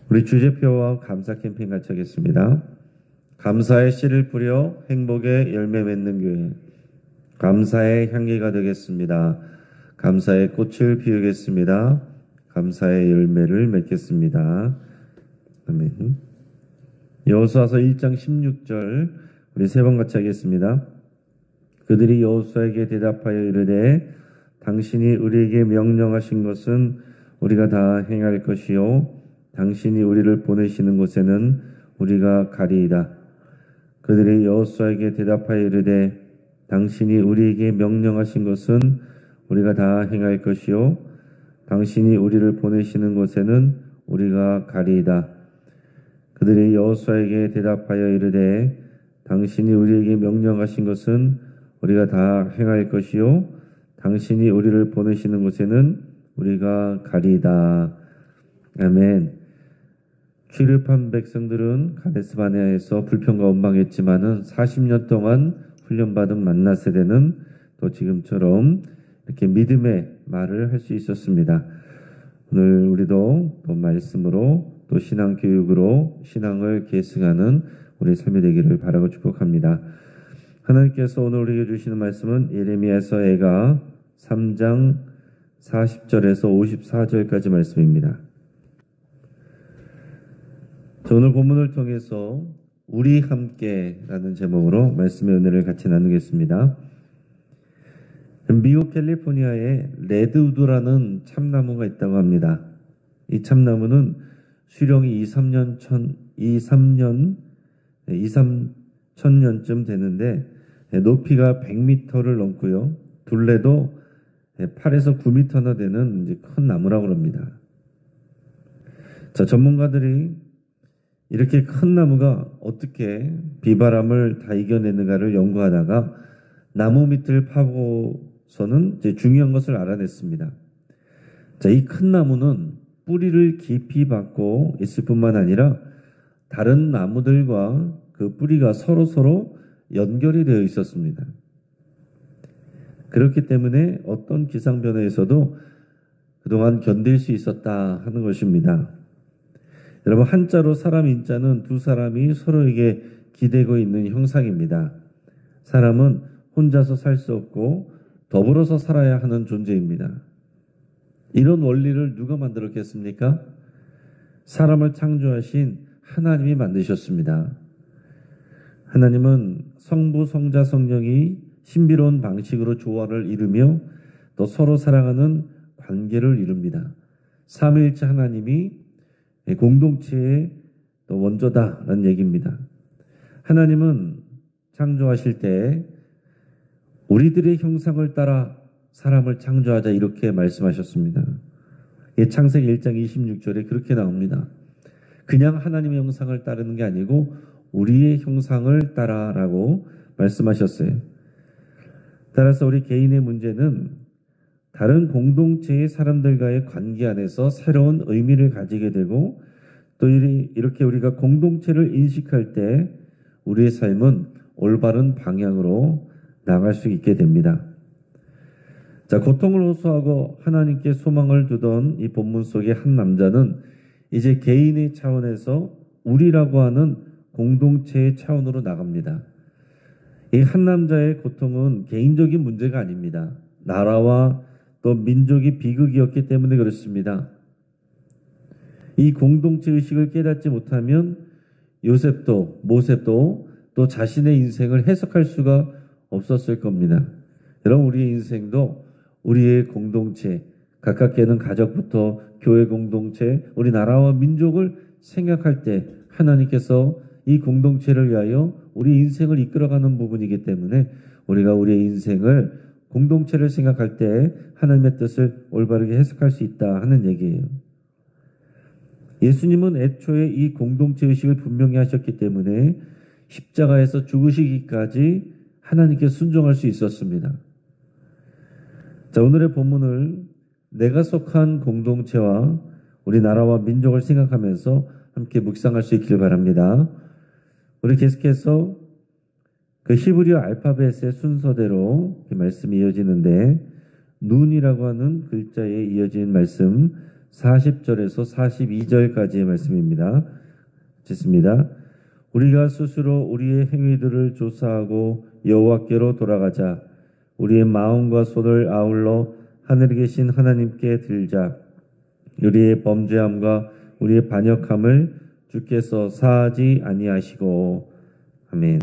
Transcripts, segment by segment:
우리 주제표와 감사 캠페인 같이 하겠습니다. 감사의 씨를 뿌려 행복의 열매 맺는 교회. 감사의 향기가 되겠습니다. 감사의 꽃을 피우겠습니다. 감사의 열매를 맺겠습니다. 아멘. 여호수아서 1장 16절 우리 세 번 같이 하겠습니다. 그들이 여호수아에게 대답하여 이르되 당신이 우리에게 명령하신 것은 우리가 다 행할 것이요 당신이 우리를 보내시는 곳에는 우리가 가리이다. 그들이 여호수아에게 대답하여 이르되 당신이 우리에게 명령하신 것은 우리가 다 행할 것이요 당신이 우리를 보내시는 곳에는 우리가 가리이다. 그들이 여호수아에게 대답하여 이르되 당신이 우리에게 명령하신 것은 우리가 다 행할 것이요 당신이 우리를 보내시는 곳에는 우리가 가리이다. 아멘. 출입한 백성들은 가데스 바네아에서 불평과 원망했지만은 40년 동안 훈련받은 만나 세대는 또 지금처럼 이렇게 믿음의 말을 할 수 있었습니다. 오늘 우리도 또 말씀으로 또 신앙 교육으로 신앙을 계승하는 우리 삶이 되기를 바라고 축복합니다. 하나님께서 오늘 우리에게 주시는 말씀은 예레미야서가 3장 40절에서 54절까지 말씀입니다. 오늘 본문을 통해서 우리 함께라는 제목으로 말씀의 은혜를 같이 나누겠습니다. 미국 캘리포니아에 레드우드라는 참나무가 있다고 합니다. 이 참나무는 수령이 2, 3천년쯤 되는데 높이가 100m를 넘고요. 둘레도 8에서 9m나 되는 이제 큰 나무라고 합니다. 자, 전문가들이 이렇게 큰 나무가 어떻게 비바람을 다 이겨내는가를 연구하다가 나무 밑을 파고서는 이제 중요한 것을 알아냈습니다. 자, 이 큰 나무는 뿌리를 깊이 받고 있을 뿐만 아니라 다른 나무들과 그 뿌리가 서로 연결이 되어 있었습니다. 그렇기 때문에 어떤 기상변화에서도 그동안 견딜 수 있었다 하는 것입니다. 여러분, 한자로 사람 인자는 두 사람이 서로에게 기대고 있는 형상입니다. 사람은 혼자서 살 수 없고 더불어서 살아야 하는 존재입니다. 이런 원리를 누가 만들었겠습니까? 사람을 창조하신 하나님이 만드셨습니다. 하나님은 성부, 성자, 성령이 신비로운 방식으로 조화를 이루며 또 서로 사랑하는 관계를 이룹니다. 삼위일체 하나님이 공동체의 또 원조다라는 얘기입니다. 하나님은 창조하실 때 우리들의 형상을 따라 사람을 창조하자 이렇게 말씀하셨습니다. 창세기 1장 26절에 그렇게 나옵니다. 그냥 하나님의 형상을 따르는 게 아니고 우리의 형상을 따라라고 말씀하셨어요. 따라서 우리 개인의 문제는 다른 공동체의 사람들과의 관계 안에서 새로운 의미를 가지게 되고 또 이렇게 우리가 공동체를 인식할 때 우리의 삶은 올바른 방향으로 나갈 수 있게 됩니다. 자, 고통을 호소하고 하나님께 소망을 두던 이 본문 속의 한 남자는 이제 개인의 차원에서 우리라고 하는 공동체의 차원으로 나갑니다. 이 한 남자의 고통은 개인적인 문제가 아닙니다. 나라와 또 민족이 비극이었기 때문에 그렇습니다. 이 공동체 의식을 깨닫지 못하면 요셉도 모세도 또 자신의 인생을 해석할 수가 없었을 겁니다. 여러분, 우리의 인생도 우리의 공동체, 가깝게는 가족부터 교회 공동체, 우리 나라와 민족을 생각할 때 하나님께서 이 공동체를 위하여 우리 인생을 이끌어가는 부분이기 때문에 우리가 우리의 인생을 공동체를 생각할 때 하나님의 뜻을 올바르게 해석할 수 있다 하는 얘기예요. 예수님은 애초에 이 공동체 의식을 분명히 하셨기 때문에 십자가에서 죽으시기까지 하나님께 순종할 수 있었습니다. 자, 오늘의 본문을 내가 속한 공동체와 우리 나라와 민족을 생각하면서 함께 묵상할 수 있기를 바랍니다. 우리 계속해서 그 히브리어 알파벳의 순서대로 말씀이 이어지는데 눈이라고 하는 글자에 이어진 말씀 40절에서 42절까지의 말씀입니다. 읽습니다. 우리가 스스로 우리의 행위들을 조사하고 여호와께로 돌아가자. 우리의 마음과 손을 아울러 하늘에 계신 하나님께 들자. 우리의 범죄함과 우리의 반역함을 주께서 사하지 아니하시고. 아멘.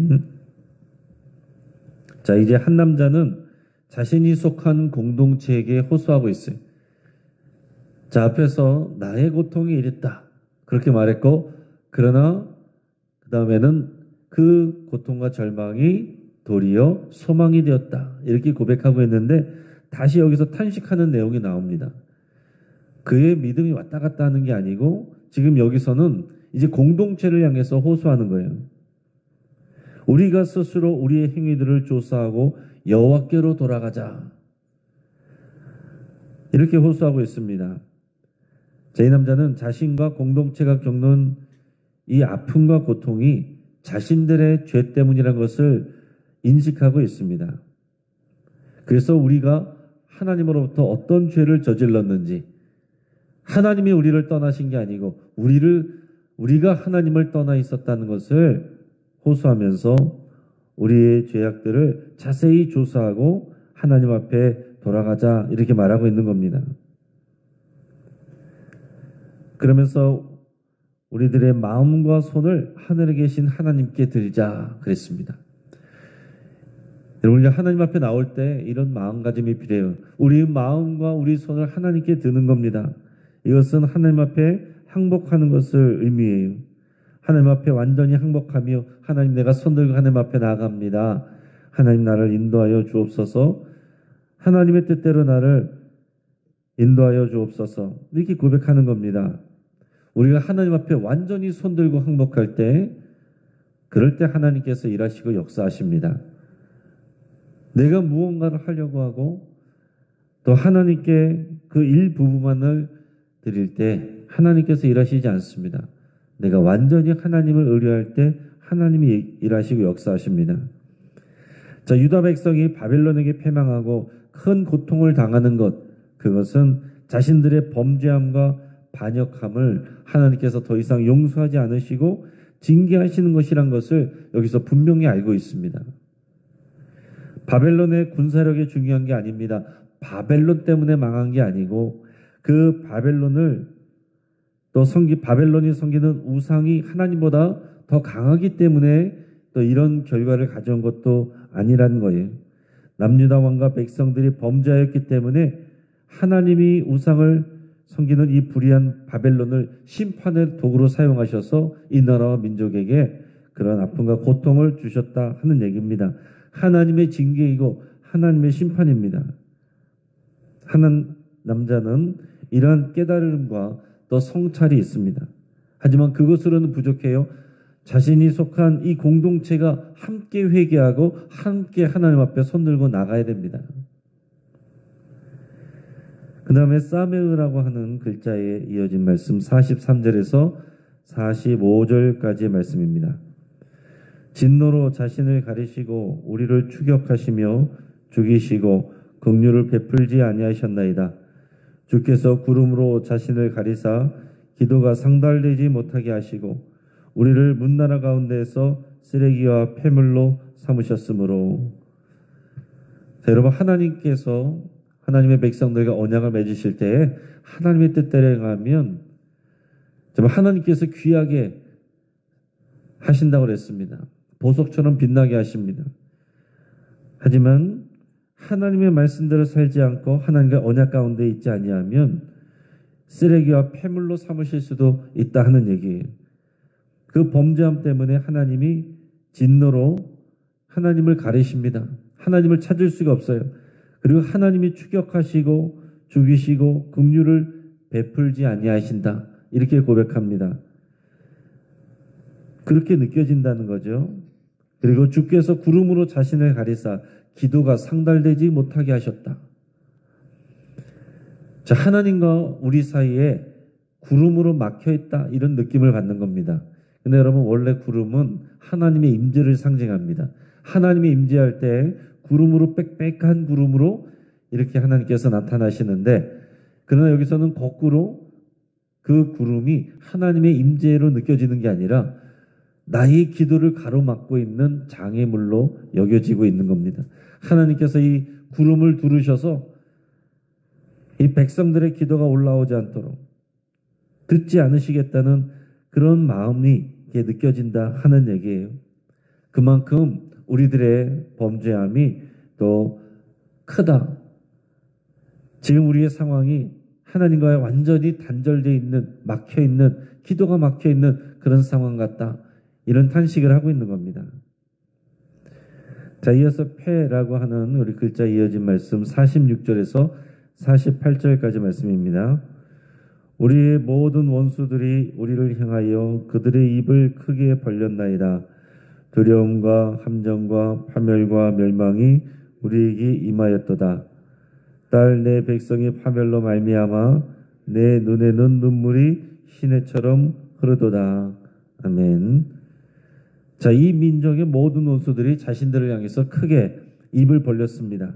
자, 이제 한 남자는 자신이 속한 공동체에게 호소하고 있어요. 자, 앞에서 나의 고통이 이랬다, 그렇게 말했고, 그러나 그 다음에는 그 고통과 절망이 도리어 소망이 되었다, 이렇게 고백하고 있는데, 다시 여기서 탄식하는 내용이 나옵니다. 그의 믿음이 왔다 갔다 하는 게 아니고 지금 여기서는 이제 공동체를 향해서 호소하는 거예요. 우리가 스스로 우리의 행위들을 조사하고 여호와께로 돌아가자, 이렇게 호소하고 있습니다. 자, 이 남자는 자신과 공동체가 겪는 이 아픔과 고통이 자신들의 죄 때문이라는 것을 인식하고 있습니다. 그래서 우리가 하나님으로부터 어떤 죄를 저질렀는지, 하나님이 우리를 떠나신 게 아니고 우리가 하나님을 떠나 있었다는 것을 호소하면서 우리의 죄악들을 자세히 조사하고 하나님 앞에 돌아가자, 이렇게 말하고 있는 겁니다. 그러면서 우리들의 마음과 손을 하늘에 계신 하나님께 드리자 그랬습니다. 우리가 하나님 앞에 나올 때 이런 마음가짐이 필요해요. 우리 마음과 우리 손을 하나님께 드는 겁니다. 이것은 하나님 앞에 항복하는 것을 의미해요. 하나님 앞에 완전히 항복하며, 하나님, 내가 손들고 하나님 앞에 나아갑니다. 하나님, 나를 인도하여 주옵소서. 하나님의 뜻대로 나를 인도하여 주옵소서. 이렇게 고백하는 겁니다. 우리가 하나님 앞에 완전히 손들고 항복할 때, 그럴 때 하나님께서 일하시고 역사하십니다. 내가 무언가를 하려고 하고 또 하나님께 그 일부분만을 드릴 때 하나님께서 일하시지 않습니다. 내가 완전히 하나님을 의뢰할 때 하나님이 일하시고 역사하십니다. 자, 유다 백성이 바벨론에게 패망하고 큰 고통을 당하는 것, 그것은 자신들의 범죄함과 반역함을 하나님께서 더 이상 용서하지 않으시고 징계하시는 것이란 것을 여기서 분명히 알고 있습니다. 바벨론의 군사력이 중요한 게 아닙니다. 바벨론 때문에 망한 게 아니고, 그 바벨론을 또 바벨론이 섬기는 우상이 하나님보다 더 강하기 때문에 또 이런 결과를 가져온 것도 아니라는 거예요. 남유다 왕과 백성들이 범죄하였기 때문에 하나님이 우상을 섬기는 이 불의한 바벨론을 심판의 도구로 사용하셔서 이 나라와 민족에게 그런 아픔과 고통을 주셨다 하는 얘기입니다. 하나님의 징계이고 하나님의 심판입니다. 한 남자는 이러한 깨달음과 또 성찰이 있습니다. 하지만 그것으로는 부족해요. 자신이 속한 이 공동체가 함께 회개하고 함께 하나님 앞에 손들고 나가야 됩니다. 그 다음에 사메으라고 하는 글자에 이어진 말씀 43절에서 45절까지의 말씀입니다. 진노로 자신을 가리시고 우리를 추격하시며 죽이시고 긍휼을 베풀지 아니하셨나이다. 주께서 구름으로 자신을 가리사 기도가 상달되지 못하게 하시고 우리를 문나라 가운데에서 쓰레기와 폐물로 삼으셨으므로. 자, 여러분, 하나님께서 하나님의 백성들과 언약을 맺으실 때에 하나님의 뜻대로 행하면 정말 하나님께서 귀하게 하신다고 그랬습니다. 보석처럼 빛나게 하십니다. 하지만 하나님의 말씀대로 살지 않고 하나님과 언약 가운데 있지 아니하면 쓰레기와 폐물로 삼으실 수도 있다 하는 얘기예요. 그 범죄함 때문에 하나님이 진노로 하나님을 가리십니다. 하나님을 찾을 수가 없어요. 그리고 하나님이 추격하시고 죽이시고 긍휼을 베풀지 아니하신다, 이렇게 고백합니다. 그렇게 느껴진다는 거죠. 그리고 주께서 구름으로 자신을 가리사 기도가 상달되지 못하게 하셨다. 자, 하나님과 우리 사이에 구름으로 막혀있다, 이런 느낌을 받는 겁니다. 근데 여러분, 원래 구름은 하나님의 임재를 상징합니다. 하나님의 임재할 때 구름으로, 빽빽한 구름으로 이렇게 하나님께서 나타나시는데, 그러나 여기서는 거꾸로 그 구름이 하나님의 임재로 느껴지는 게 아니라 나의 기도를 가로막고 있는 장애물로 여겨지고 있는 겁니다. 하나님께서 이 구름을 두르셔서 이 백성들의 기도가 올라오지 않도록 듣지 않으시겠다는 그런 마음이 느껴진다 하는 얘기예요. 그만큼 우리들의 범죄함이 또 크다. 지금 우리의 상황이 하나님과 완전히 단절되어 있는, 막혀 있는, 기도가 막혀 있는 그런 상황 같다. 이런 탄식을 하고 있는 겁니다. 자, 이어서 패라고 하는 우리 글자 이어진 말씀 46절에서 48절까지 말씀입니다. 우리의 모든 원수들이 우리를 향하여 그들의 입을 크게 벌렸나이다. 두려움과 함정과 파멸과 멸망이 우리에게 임하였도다. 딸 내 백성이 파멸로 말미암아 내 눈에는 눈물이 시내처럼 흐르도다. 아멘. 자, 이 민족의 모든 원수들이 자신들을 향해서 크게 입을 벌렸습니다.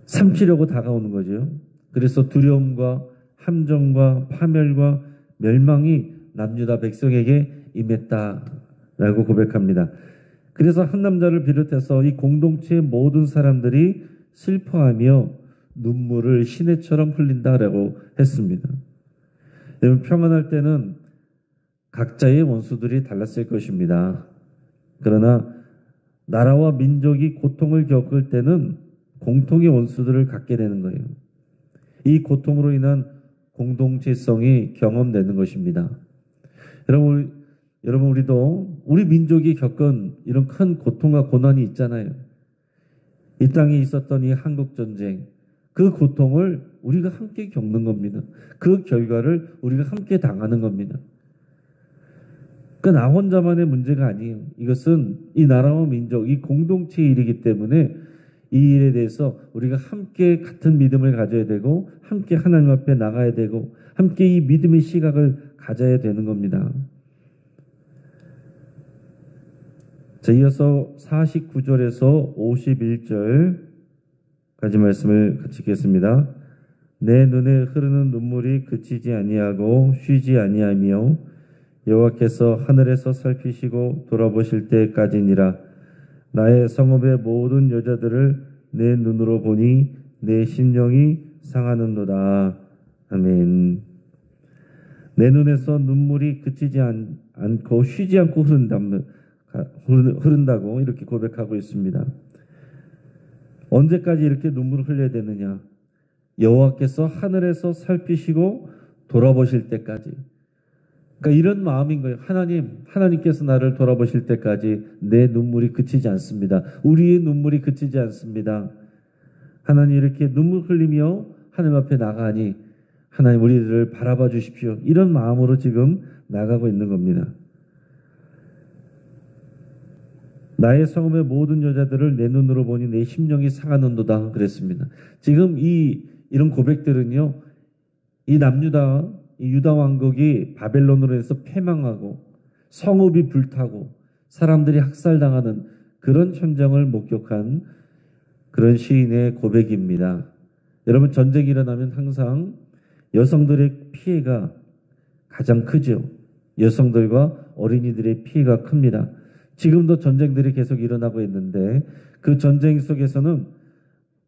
삼키려고 다가오는 거죠. 그래서 두려움과 함정과 파멸과 멸망이 남유다 백성에게 임했다라고 고백합니다. 그래서 한 남자를 비롯해서 이 공동체의 모든 사람들이 슬퍼하며 눈물을 시내처럼 흘린다라고 했습니다. 여러분, 평안할 때는 각자의 원수들이 달랐을 것입니다. 그러나 나라와 민족이 고통을 겪을 때는 공통의 원수들을 갖게 되는 거예요. 이 고통으로 인한 공동체성이 경험되는 것입니다. 여러분 우리도 우리 민족이 겪은 이런 큰 고통과 고난이 있잖아요. 이 땅에 있었던 이 한국전쟁, 그 고통을 우리가 함께 겪는 겁니다. 그 결과를 우리가 함께 당하는 겁니다. 나 혼자만의 문제가 아니에요. 이것은 이 나라와 민족, 이 공동체의 일이기 때문에 이 일에 대해서 우리가 함께 같은 믿음을 가져야 되고 함께 하나님 앞에 나가야 되고 함께 이 믿음의 시각을 가져야 되는 겁니다. 자, 이어서 49절에서 51절까지 말씀을 같이 읽겠습니다. 내 눈에 흐르는 눈물이 그치지 아니하고 쉬지 아니하며 여호와께서 하늘에서 살피시고 돌아보실 때까지니라. 나의 성읍의 모든 여자들을 내 눈으로 보니 내 심령이 상하는도다. 아멘. 내 눈에서 눈물이 그치지 않고 쉬지 않고 흐른다고 이렇게 고백하고 있습니다. 언제까지 이렇게 눈물을 흘려야 되느냐? 여호와께서 하늘에서 살피시고 돌아보실 때까지. 그러니까 이런 마음인 거예요. 하나님께서 나를 돌아보실 때까지 내 눈물이 그치지 않습니다. 우리의 눈물이 그치지 않습니다. 하나님 이렇게 눈물 흘리며 하나님 앞에 나가니 하나님 우리들을 바라봐 주십시오. 이런 마음으로 지금 나가고 있는 겁니다. 나의 성읍의 모든 여자들을 내 눈으로 보니 내 심령이 상하는도다 그랬습니다. 지금 이런 고백들은요, 이 남유다, 이 유다 왕국이 바벨론으로 해서 패망하고 성읍이 불타고 사람들이 학살당하는 그런 현장을 목격한 그런 시인의 고백입니다. 여러분, 전쟁이 일어나면 항상 여성들의 피해가 가장 크죠. 여성들과 어린이들의 피해가 큽니다. 지금도 전쟁들이 계속 일어나고 있는데 그 전쟁 속에서는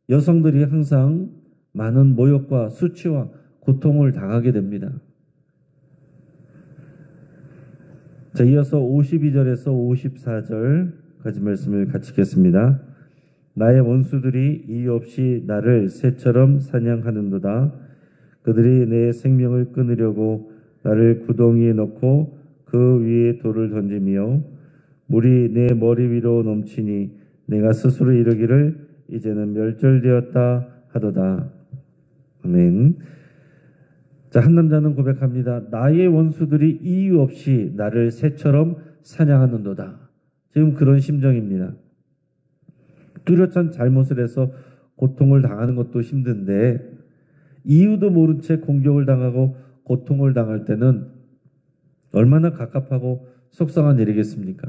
여성들이 항상 많은 모욕과 수치와 고통을 당하게 됩니다. 자, 이어서 52절에서 54절까지 말씀을 같이 읽겠습니다. 나의 원수들이 이유 없이 나를 새처럼 사냥하는도다. 그들이 내 생명을 끊으려고 나를 구덩이에 넣고 그 위에 돌을 던지며 물이 내 머리 위로 넘치니 내가 스스로 이르기를 이제는 멸절되었다 하도다. 아멘. 자, 한 남자는 고백합니다. 나의 원수들이 이유 없이 나를 새처럼 사냥하는도다. 지금 그런 심정입니다. 뚜렷한 잘못을 해서 고통을 당하는 것도 힘든데 이유도 모른 채 공격을 당하고 고통을 당할 때는 얼마나 갑갑하고 속상한 일이겠습니까?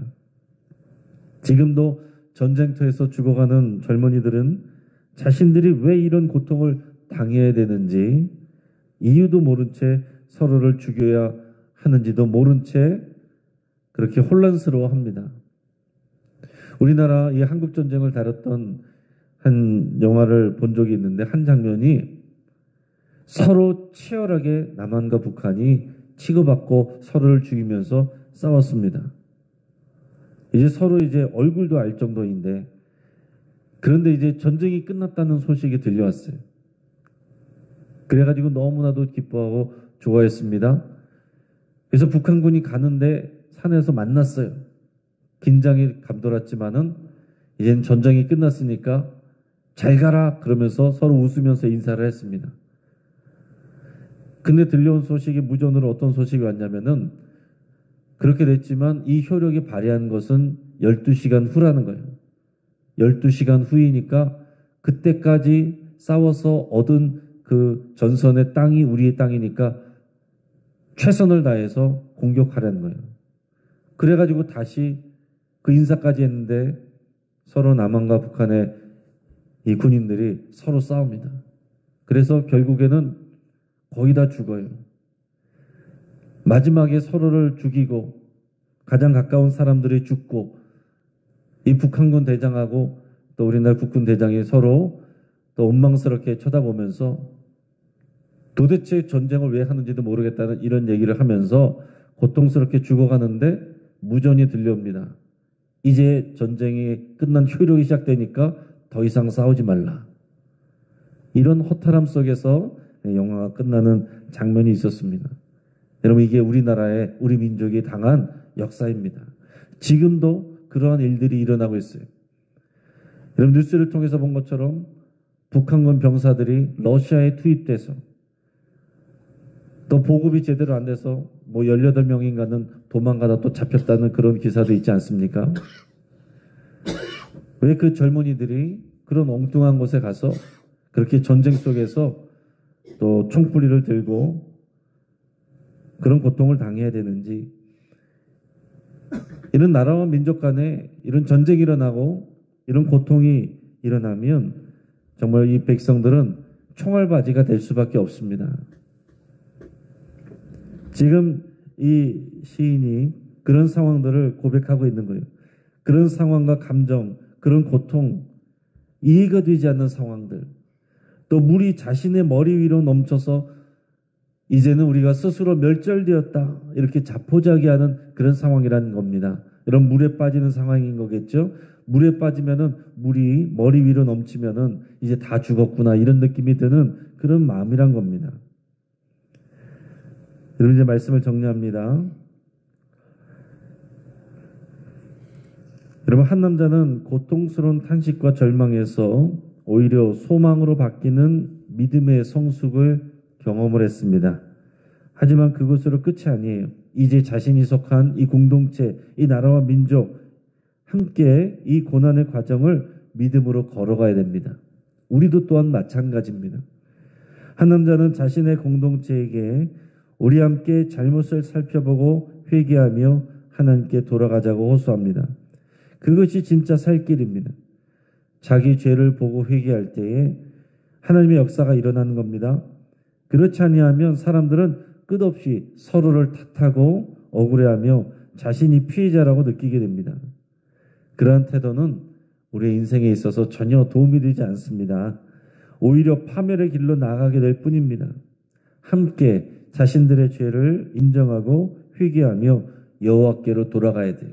지금도 전쟁터에서 죽어가는 젊은이들은 자신들이 왜 이런 고통을 당해야 되는지 이유도 모른 채 서로를 죽여야 하는지도 모른 채 그렇게 혼란스러워합니다. 우리나라 이 한국전쟁을 다뤘던 한 영화를 본 적이 있는데 한 장면이 서로 치열하게 남한과 북한이 치고받고 서로를 죽이면서 싸웠습니다. 이제 서로 이제 얼굴도 알 정도인데 그런데 이제 전쟁이 끝났다는 소식이 들려왔어요. 그래가지고 너무나도 기뻐하고 좋아했습니다. 그래서 북한군이 가는데 산에서 만났어요. 긴장이 감돌았지만은 이제는 전쟁이 끝났으니까 잘 가라 그러면서 서로 웃으면서 인사를 했습니다. 근데 들려온 소식이 무전으로 어떤 소식이 왔냐면은 그렇게 됐지만 이 효력이 발휘한 것은 12시간 후라는 거예요. 12시간 후이니까 그때까지 싸워서 얻은 그 전선의 땅이 우리의 땅이니까 최선을 다해서 공격하라는 거예요. 그래가지고 다시 그 인사까지 했는데 서로 남한과 북한의 이 군인들이 서로 싸웁니다. 그래서 결국에는 거의 다 죽어요. 마지막에 서로를 죽이고 가장 가까운 사람들이 죽고 이 북한군 대장하고 또 우리나라 국군 대장이 서로 또 원망스럽게 쳐다보면서 도대체 전쟁을 왜 하는지도 모르겠다는 이런 얘기를 하면서 고통스럽게 죽어가는데 무전이 들려옵니다. 이제 전쟁이 끝난 효력이 시작되니까 더 이상 싸우지 말라. 이런 허탈함 속에서 영화가 끝나는 장면이 있었습니다. 여러분 이게 우리나라의 우리 민족이 당한 역사입니다. 지금도 그러한 일들이 일어나고 있어요. 여러분 뉴스를 통해서 본 것처럼 북한군 병사들이 러시아에 투입돼서 또 보급이 제대로 안 돼서 뭐 18명인가는 도망가다 또 잡혔다는 그런 기사도 있지 않습니까? 왜 그 젊은이들이 그런 엉뚱한 곳에 가서 그렇게 전쟁 속에서 또 총구리를 들고 그런 고통을 당해야 되는지, 이런 나라와 민족 간에 이런 전쟁이 일어나고 이런 고통이 일어나면 정말 이 백성들은 총알바지가 될 수밖에 없습니다. 지금 이 시인이 그런 상황들을 고백하고 있는 거예요. 그런 상황과 감정, 그런 고통, 이해가 되지 않는 상황들, 또 물이 자신의 머리 위로 넘쳐서 이제는 우리가 스스로 멸절되었다 이렇게 자포자기하는 그런 상황이라는 겁니다. 이런 물에 빠지는 상황인 거겠죠. 물에 빠지면은 물이 머리 위로 넘치면은 이제 다 죽었구나 이런 느낌이 드는 그런 마음이란 겁니다. 여러분 이제 말씀을 정리합니다. 여러분 한 남자는 고통스러운 탄식과 절망에서 오히려 소망으로 바뀌는 믿음의 성숙을 경험을 했습니다. 하지만 그것으로 끝이 아니에요. 이제 자신이 속한 이 공동체, 이 나라와 민족 함께 이 고난의 과정을 믿음으로 걸어가야 됩니다. 우리도 또한 마찬가지입니다. 한 남자는 자신의 공동체에게 우리 함께 잘못을 살펴보고 회개하며 하나님께 돌아가자고 호소합니다. 그것이 진짜 살 길입니다. 자기 죄를 보고 회개할 때에 하나님의 역사가 일어나는 겁니다. 그렇지 아니하면 사람들은 끝없이 서로를 탓하고 억울해하며 자신이 피해자라고 느끼게 됩니다. 그러한 태도는 우리의 인생에 있어서 전혀 도움이 되지 않습니다. 오히려 파멸의 길로 나아가게 될 뿐입니다. 함께 자신들의 죄를 인정하고 회개하며 여호와께로 돌아가야 돼요.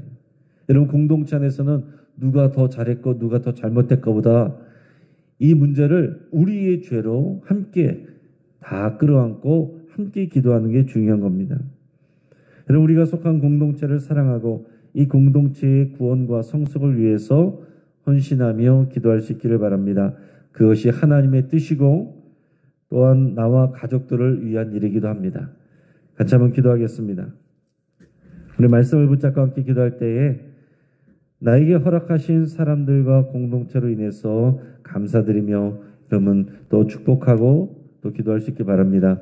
여러분 공동체 안에서는 누가 더 잘했고 누가 더 잘못했고보다 이 문제를 우리의 죄로 함께 다 끌어안고 함께 기도하는 게 중요한 겁니다. 여러분 우리가 속한 공동체를 사랑하고 이 공동체의 구원과 성숙을 위해서 헌신하며 기도할 수 있기를 바랍니다. 그것이 하나님의 뜻이고 또한 나와 가족들을 위한 일이기도 합니다. 같이 한번 기도하겠습니다. 우리 말씀을 붙잡고 함께 기도할 때에 나에게 허락하신 사람들과 공동체로 인해서 감사드리며 여러분 또 축복하고 또 기도할 수 있기 바랍니다.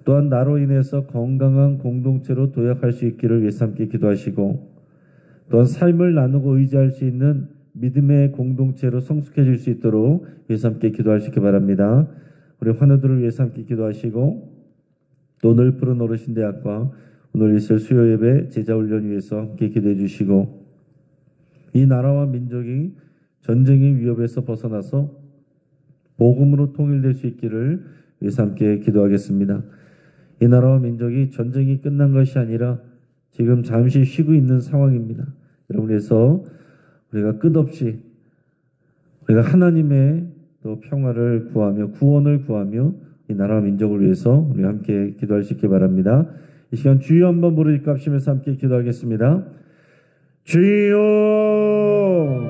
또한 나로 인해서 건강한 공동체로 도약할 수 있기를 위해서 함께 기도하시고 또한 삶을 나누고 의지할 수 있는 믿음의 공동체로 성숙해질 수 있도록 위해서 함께 기도할 수 있기 바랍니다. 우리 환우들을 위해서 함께 기도하시고 또 늘푸른 어르신대학과 오늘 있을 수요예배 제자훈련 위해서 함께 기도해 주시고 이 나라와 민족이 전쟁의 위협에서 벗어나서 복음으로 통일될 수 있기를 위해서 함께 기도하겠습니다. 이 나라와 민족이 전쟁이 끝난 것이 아니라 지금 잠시 쉬고 있는 상황입니다. 여러분에서 우리가 끝없이 우리가 하나님의 또 평화를 구하며 구원을 구하며 이 나라와 민족을 위해서 우리 함께 기도할 수 있게 바랍니다. 이 시간 주여 한번 부르짖고 합심해서 함께 기도하겠습니다. 주여